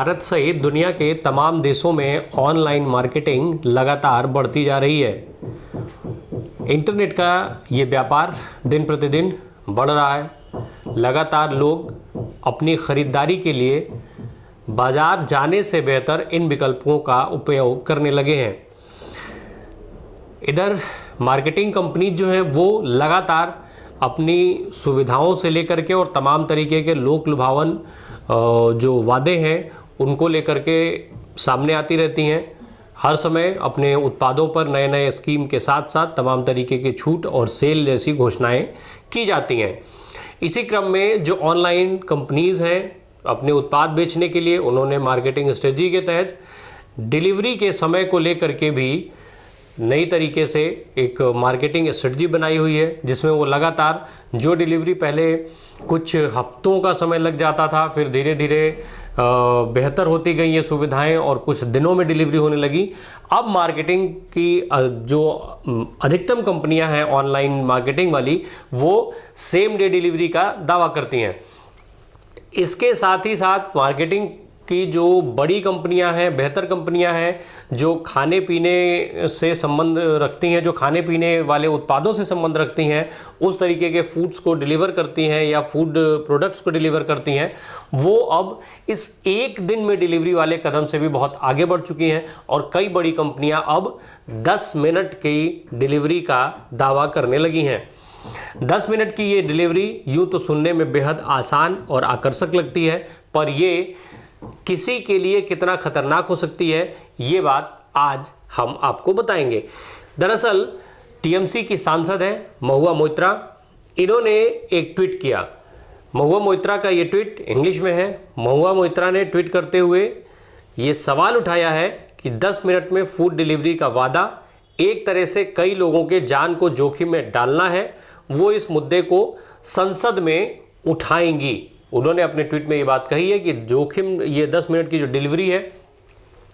भारत सहित दुनिया के तमाम देशों में ऑनलाइन मार्केटिंग लगातार बढ़ती जा रही है। इंटरनेट का ये व्यापार दिन प्रतिदिन बढ़ रहा है। लगातार लोग अपनी खरीदारी के लिए बाजार जाने से बेहतर इन विकल्पों का उपयोग करने लगे हैं। इधर मार्केटिंग कंपनी जो है वो लगातार अपनी सुविधाओं से लेकर के और तमाम तरीके के लोक लुभावन जो वादे हैं उनको लेकर के सामने आती रहती हैं। हर समय अपने उत्पादों पर नए नए स्कीम के साथ साथ तमाम तरीके की छूट और सेल जैसी घोषणाएं की जाती हैं। इसी क्रम में जो ऑनलाइन कंपनीज़ हैं अपने उत्पाद बेचने के लिए उन्होंने मार्केटिंग स्ट्रेटजी के तहत डिलीवरी के समय को लेकर के भी नई तरीके से एक मार्केटिंग स्ट्रेटजी बनाई हुई है, जिसमें वो लगातार जो डिलीवरी पहले कुछ हफ्तों का समय लग जाता था, फिर धीरे धीरे बेहतर होती गई ये सुविधाएं और कुछ दिनों में डिलीवरी होने लगी। अब मार्केटिंग की जो अधिकतम कंपनियां हैं ऑनलाइन मार्केटिंग वाली, वो सेम डे डिलीवरी का दावा करती हैं। इसके साथ ही साथ मार्केटिंग की जो बड़ी कंपनियां हैं, बेहतर कंपनियां हैं, जो खाने पीने से संबंध रखती हैं, जो खाने पीने वाले उत्पादों से संबंध रखती हैं, उस तरीके के फूड्स को डिलीवर करती हैं या फूड प्रोडक्ट्स को डिलीवर करती हैं, वो अब इस एक दिन में डिलीवरी वाले कदम से भी बहुत आगे बढ़ चुकी हैं और कई बड़ी कंपनियां अब 10 मिनट की डिलीवरी का दावा करने लगी हैं। 10 मिनट की ये डिलीवरी यूँ तो सुनने में बेहद आसान और आकर्षक लगती है, पर ये किसी के लिए कितना खतरनाक हो सकती है, ये बात आज हम आपको बताएंगे। दरअसल टीएमसी की सांसद हैं महुआ मोइत्रा, इन्होंने एक ट्वीट किया। महुआ मोइत्रा का ये ट्वीट इंग्लिश में है। महुआ मोइत्रा ने ट्वीट करते हुए ये सवाल उठाया है कि 10 मिनट में फूड डिलीवरी का वादा एक तरह से कई लोगों के जान को जोखिम में डालना है। वो इस मुद्दे को संसद में उठाएंगी। उन्होंने अपने ट्वीट में ये बात कही है कि जोखिम, ये 10 मिनट की जो डिलीवरी है,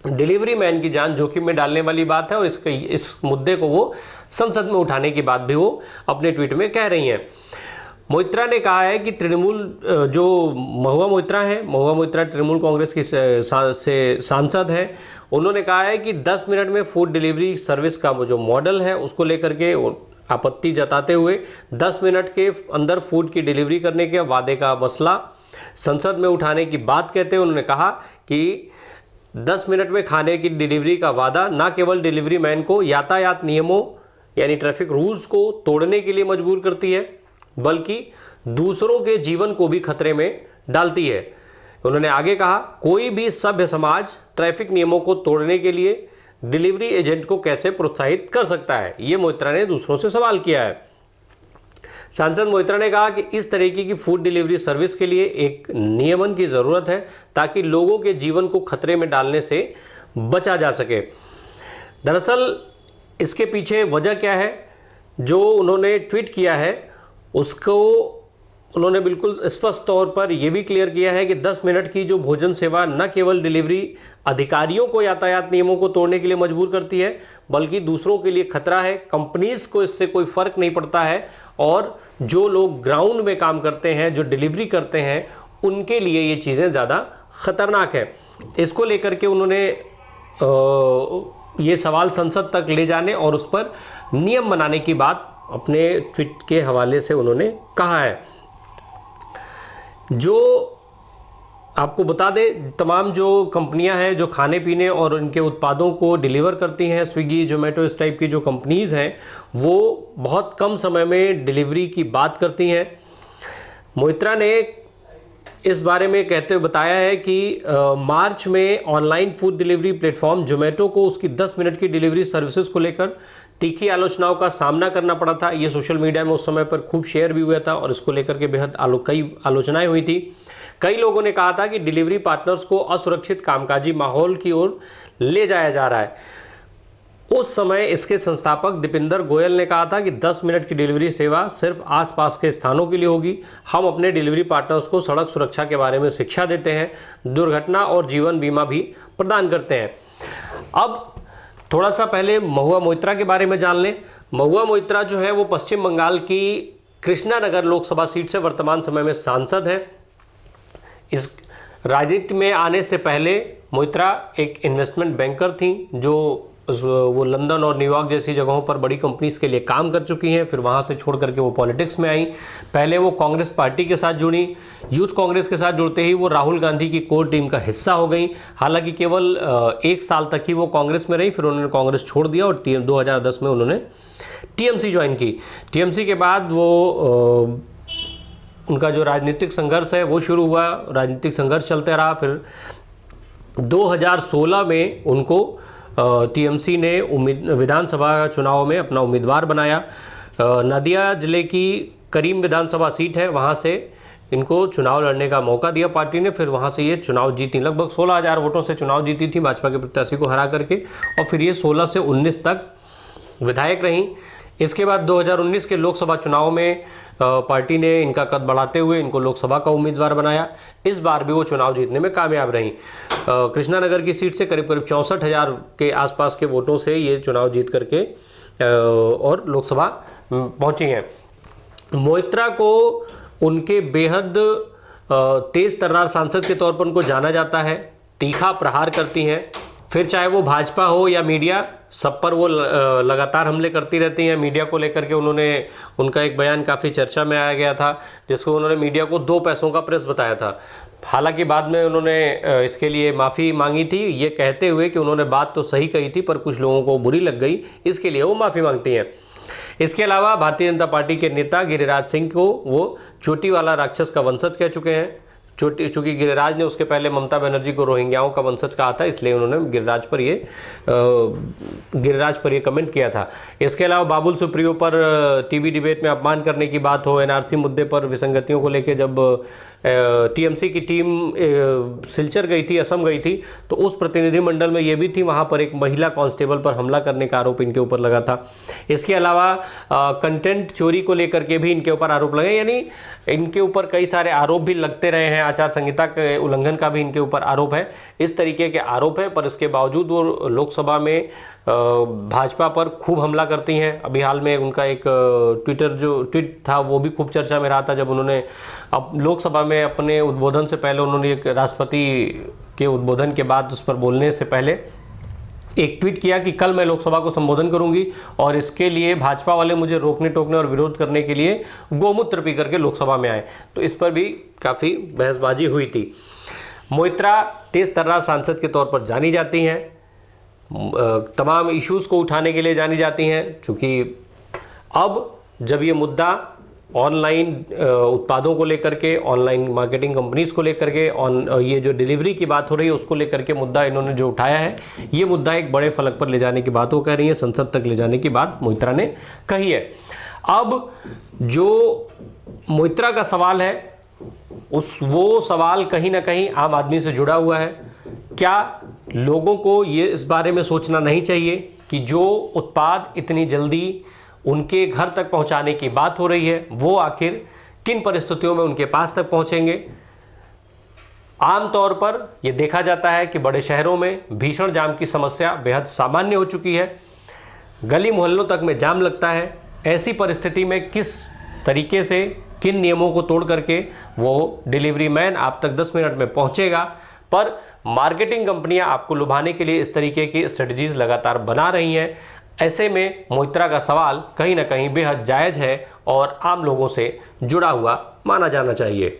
डिलीवरी मैन की जान जोखिम में डालने वाली बात है और इस मुद्दे को वो संसद में उठाने की बात भी वो अपने ट्वीट में कह रही हैं। मोइत्रा ने कहा है कि तृणमूल, जो महुआ मोइत्रा हैं, महुआ मोइत्रा तृणमूल कांग्रेस की से सांसद हैं, उन्होंने कहा है कि 10 मिनट में फूड डिलीवरी सर्विस का वो जो मॉडल है उसको लेकर के आपत्ति जताते हुए 10 मिनट के अंदर फूड की डिलीवरी करने के वादे का मसला संसद में उठाने की बात कहते हुए उन्होंने कहा कि 10 मिनट में खाने की डिलीवरी का वादा न केवल डिलीवरी मैन को यातायात नियमों यानी ट्रैफिक रूल्स को तोड़ने के लिए मजबूर करती है, बल्कि दूसरों के जीवन को भी खतरे में डालती है। उन्होंने आगे कहा, कोई भी सभ्य समाज ट्रैफिक नियमों को तोड़ने के लिए डिलीवरी एजेंट को कैसे प्रोत्साहित कर सकता है, ये मोइत्रा ने दूसरों से सवाल किया है। सांसद मोइत्रा ने कहा कि इस तरीके की फूड डिलीवरी सर्विस के लिए एक नियमन की ज़रूरत है ताकि लोगों के जीवन को खतरे में डालने से बचा जा सके। दरअसल इसके पीछे वजह क्या है, जो उन्होंने ट्वीट किया है उसको उन्होंने बिल्कुल स्पष्ट तौर पर यह भी क्लियर किया है कि 10 मिनट की जो भोजन सेवा न केवल डिलीवरी अधिकारियों को यातायात नियमों को तोड़ने के लिए मजबूर करती है, बल्कि दूसरों के लिए खतरा है। कंपनीज़ को इससे कोई फ़र्क नहीं पड़ता है और जो लोग ग्राउंड में काम करते हैं, जो डिलीवरी करते हैं, उनके लिए ये चीज़ें ज़्यादा ख़तरनाक है। इसको लेकर के उन्होंने ये सवाल संसद तक ले जाने और उस पर नियम बनाने की बात अपने ट्वीट के हवाले से उन्होंने कहा है। जो आपको बता दें, तमाम जो कंपनियां हैं जो खाने पीने और उनके उत्पादों को डिलीवर करती हैं, स्विगी, जोमेटो, इस टाइप की जो कंपनीज़ हैं, वो बहुत कम समय में डिलीवरी की बात करती हैं। मोइत्रा ने इस बारे में कहते हुए बताया है कि मार्च में online food delivery platform Zomato को उसकी 10 मिनट की डिलीवरी सर्विसेज को लेकर तीखी आलोचनाओं का सामना करना पड़ा था। ये सोशल मीडिया में उस समय पर खूब शेयर भी हुआ था और इसको लेकर के बेहद कई आलोचनाएं हुई थी। कई लोगों ने कहा था कि डिलीवरी पार्टनर्स को असुरक्षित कामकाजी माहौल की ओर ले जाया जा रहा है। उस समय इसके संस्थापक दीपिंदर गोयल ने कहा था कि 10 मिनट की डिलीवरी सेवा सिर्फ आसपास के स्थानों के लिए होगी। हम अपने डिलीवरी पार्टनर्स को सड़क सुरक्षा के बारे में शिक्षा देते हैं, दुर्घटना और जीवन बीमा भी प्रदान करते हैं। अब थोड़ा सा पहले महुआ मोइत्रा के बारे में जान लें। महुआ मोइत्रा जो है वो पश्चिम बंगाल की कृष्णानगर लोकसभा सीट से वर्तमान समय में सांसद हैं। इस राजनीति में आने से पहले मोइत्रा एक इन्वेस्टमेंट बैंकर थी, जो वो लंदन और न्यूयॉर्क जैसी जगहों पर बड़ी कंपनीज के लिए काम कर चुकी हैं। फिर वहाँ से छोड़ करके वो पॉलिटिक्स में आई। पहले वो कांग्रेस पार्टी के साथ जुड़ी, यूथ कांग्रेस के साथ जुड़ते ही वो राहुल गांधी की कोर टीम का हिस्सा हो गई। हालांकि केवल 1 साल तक ही वो कांग्रेस में रही, फिर उन्होंने कांग्रेस छोड़ दिया और 2010 में उन्होंने टीएमसी ज्वाइन की। टीएमसी के बाद वो उनका जो राजनीतिक संघर्ष है वो शुरू हुआ, राजनीतिक संघर्ष चलते रहा। फिर 2016 में उनको टीएमसी ने विधानसभा चुनाव में अपना उम्मीदवार बनाया। नदिया जिले की करीम विधानसभा सीट है, वहाँ से इनको चुनाव लड़ने का मौका दिया पार्टी ने। फिर वहाँ से ये चुनाव जीती, लगभग 16,000 वोटों से चुनाव जीती थी भाजपा के प्रत्याशी को हरा करके, और फिर ये 16 से 19 तक विधायक रहीं। इसके बाद 2019 के लोकसभा चुनाव में पार्टी ने इनका कद बढ़ाते हुए इनको लोकसभा का उम्मीदवार बनाया। इस बार भी वो चुनाव जीतने में कामयाब रहीं। कृष्णानगर की सीट से करीब 64,000 के आसपास के वोटों से ये चुनाव जीत करके और लोकसभा पहुंची हैं। मोइत्रा को उनके बेहद तेज तर्रार सांसद के तौर पर उनको जाना जाता है। तीखा प्रहार करती हैं, फिर चाहे वो भाजपा हो या मीडिया, सब पर वो लगातार हमले करती रहती हैं। मीडिया को लेकर के उनका एक बयान काफ़ी चर्चा में आया गया था, जिसको उन्होंने मीडिया को 2 पैसों का प्रेस बताया था। हालांकि बाद में उन्होंने इसके लिए माफ़ी मांगी थी, ये कहते हुए कि उन्होंने बात तो सही कही थी पर कुछ लोगों को बुरी लग गई, इसके लिए वो माफ़ी मांगती हैं। इसके अलावा भारतीय जनता पार्टी के नेता गिरिराज सिंह को वो चोटी वाला राक्षस का वंशज कह चुके हैं। चूंकि गिरिराज ने उसके पहले ममता बनर्जी को रोहिंग्याओं का वंशज कहा था, इसलिए उन्होंने गिरिराज पर ये कमेंट किया था। इसके अलावा बाबुल सुप्रियो पर टीवी डिबेट में अपमान करने की बात हो, एनआरसी मुद्दे पर विसंगतियों को लेकर जब टीएमसी की टीम सिलचर गई थी, असम गई थी, तो उस प्रतिनिधिमंडल में ये भी थी, वहाँ पर एक महिला कांस्टेबल पर हमला करने का आरोप इनके ऊपर लगा था। इसके अलावा कंटेंट चोरी को लेकर के भी इनके ऊपर आरोप लगे, यानी इनके ऊपर कई सारे आरोप भी लगते रहे हैं। आचार संहिता के उल्लंघन का भी इनके ऊपर आरोप है। इस तरीके के आरोप हैं, पर इसके बावजूद वो लोकसभा में भाजपा पर खूब हमला करती हैं। अभी हाल में उनका एक ट्वीट था, वो भी खूब चर्चा में रहा था, जब उन्होंने अब लोकसभा में अपने उद्बोधन से पहले उन्होंने एक राष्ट्रपति के उद्बोधन के बाद उस पर बोलने से पहले एक ट्वीट किया कि कल मैं लोकसभा को संबोधन करूंगी और इसके लिए भाजपा वाले मुझे रोकने टोकने और विरोध करने के लिए गोमूत्र पी करके लोकसभा में आए, तो इस पर भी काफ़ी बहसबाजी हुई थी। मोइत्रा तेज तर्रार सांसद के तौर पर जानी जाती हैं, तमाम इश्यूज़ को उठाने के लिए जानी जाती हैं। चूँकि अब जब ये मुद्दा ऑनलाइन उत्पादों को लेकर के, ऑनलाइन मार्केटिंग कंपनीज को लेकर के, ये जो डिलीवरी की बात हो रही है उसको लेकर के मुद्दा इन्होंने जो उठाया है, ये मुद्दा एक बड़े फलक पर ले जाने की बात वो कह रही है, संसद तक ले जाने की बात मोइत्रा ने कही है। अब जो मोइत्रा का सवाल है वो सवाल कहीं ना कहीं आम आदमी से जुड़ा हुआ है। क्या लोगों को ये इस बारे में सोचना नहीं चाहिए कि जो उत्पाद इतनी जल्दी उनके घर तक पहुंचाने की बात हो रही है वो आखिर किन परिस्थितियों में उनके पास तक पहुंचेंगे? आमतौर पर यह देखा जाता है कि बड़े शहरों में भीषण जाम की समस्या बेहद सामान्य हो चुकी है, गली मोहल्लों तक में जाम लगता है। ऐसी परिस्थिति में किस तरीके से, किन नियमों को तोड़ करके वो डिलीवरी मैन आप तक 10 मिनट में पहुंचेगा, पर मार्केटिंग कंपनियां आपको लुभाने के लिए इस तरीके की स्ट्रेटजीज लगातार बना रही हैं। ऐसे में मोइत्रा का सवाल कहीं ना कहीं बेहद जायज़ है और आम लोगों से जुड़ा हुआ माना जाना चाहिए।